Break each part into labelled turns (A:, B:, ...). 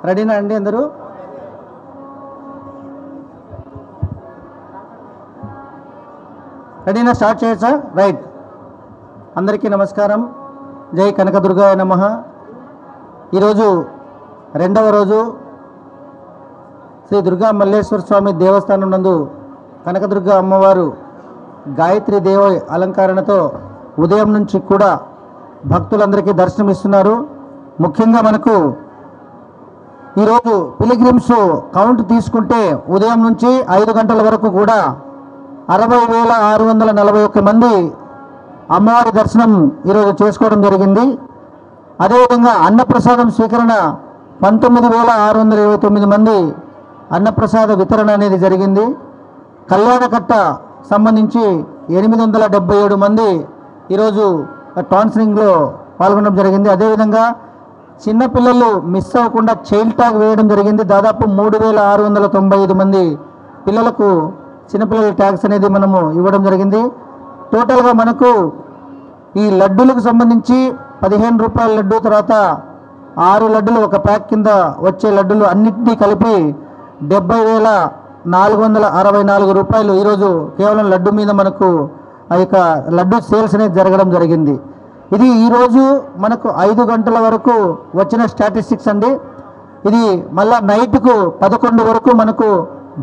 A: రెడీనా అండి అందరూ? రెడీనా? స్టార్ట్ చేయొచ్చా? రైట్. అందరికీ నమస్కారం. జై కనకదుర్గాయ నమః. ఈరోజు రెండవ రోజు శ్రీ దుర్గా మల్లేశ్వర స్వామి దేవస్థానం నందు కనకదుర్గ అమ్మవారు గాయత్రి దేవ అలంకరణతో ఉదయం నుంచి కూడా భక్తులందరికీ దర్శనమిస్తున్నారు. ముఖ్యంగా మనకు ఈరోజు పిలిగ్రిమ్స్ కౌంట్ తీసుకుంటే ఉదయం నుంచి 5 గంటల వరకు కూడా 60,641 మంది అమ్మవారి దర్శనం ఈరోజు చేసుకోవడం జరిగింది. అదేవిధంగా అన్నప్రసాదం స్వీకరణ 19,629 మంది అన్నప్రసాద వితరణ అనేది జరిగింది. కళ్యాణకట్ట సంబంధించి 877 మంది ఈరోజు టాన్సరింగ్లో పాల్గొనడం జరిగింది. అదేవిధంగా చిన్నపిల్లలు మిస్ అవ్వకుండా చైల్డ్ ట్యాగ్ వేయడం జరిగింది. దాదాపు 3,695 మంది పిల్లలకు చిన్నపిల్లల ట్యాగ్స్ అనేది మనము ఇవ్వడం జరిగింది. టోటల్గా మనకు ఈ లడ్డూలకు సంబంధించి 15 రూపాయల లడ్డు, తర్వాత 6 లడ్డులు ఒక ప్యాక్ కింద వచ్చే లడ్డులు అన్నింటినీ కలిపి 70,464 రూపాయలు ఈరోజు కేవలం లడ్డు మీద మనకు ఆ యొక్క లడ్డు సేల్స్ అనేది జరగడం జరిగింది. ఇది ఈరోజు మనకు 5 గంటల వరకు వచ్చిన స్టాటిస్టిక్స్ అండి. ఇది మళ్ళా నైట్కు 11 వరకు మనకు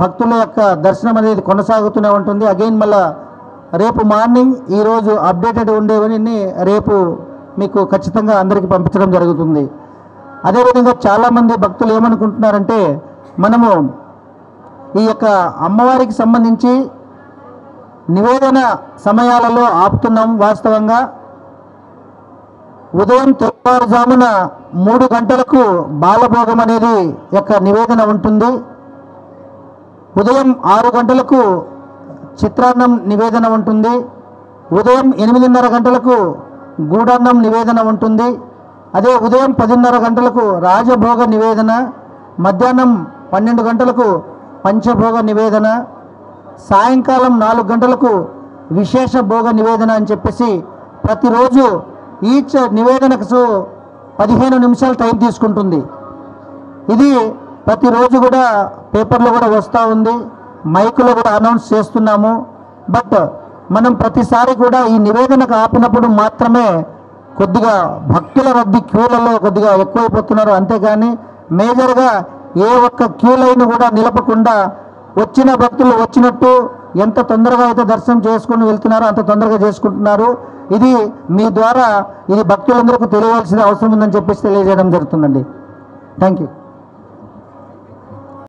A: భక్తుల యొక్క దర్శనం అనేది కొనసాగుతూనే ఉంటుంది. అగైన్ మళ్ళా రేపు మార్నింగ్ ఈరోజు అప్డేటెడ్ ఉండేవన్నీ రేపు మీకు ఖచ్చితంగా అందరికీ పంపించడం జరుగుతుంది. అదేవిధంగా చాలామంది భక్తులు ఏమనుకుంటున్నారంటే, మనము ఈ యొక్క అమ్మవారికి సంబంధించి నివేదన సమయాలలో ఆపుతున్నాం. వాస్తవంగా ఉదయం తెల్లవారుజామున 3 గంటలకు బాలభోగం అనేది యొక్క నివేదన ఉంటుంది. ఉదయం 6 గంటలకు చిత్రాన్నం నివేదన ఉంటుంది. ఉదయం 8:30 గంటలకు గూడాన్నం నివేదన ఉంటుంది. అదే ఉదయం 10:30 గంటలకు రాజభోగ నివేదన, మధ్యాహ్నం 12 గంటలకు పంచభోగ నివేదన, సాయంకాలం 4 గంటలకు విశేష భోగ నివేదన అని చెప్పేసి ప్రతిరోజు ఈచ్ నివేదనకు 15 నిమిషాలు టైం తీసుకుంటుంది. ఇది ప్రతిరోజు కూడా పేపర్లో కూడా వస్తూ ఉంది, మైకులో కూడా అనౌన్స్ చేస్తున్నాము. బట్ మనం ప్రతిసారి కూడా ఈ నివేదనకు ఆపినప్పుడు మాత్రమే కొద్దిగా భక్తుల రద్దీ క్యూలలో కొద్దిగా ఎక్కువైపోతున్నారు. అంతేగాని మేజర్గా ఏ ఒక్క క్యూ లైన్ కూడా నిలపకుండా వచ్చిన భక్తులు వచ్చినట్టు ఎంత తొందరగా అయితే దర్శనం చేసుకుని వెళ్తున్నారో అంత తొందరగా చేసుకుంటున్నారు. ఇది మీ ద్వారా ఇది భక్తులందరికీ తెలియవలసిన అవసరం ఉందని చెప్పేసి తెలియజేయడం జరుగుతుందండి. Thank you.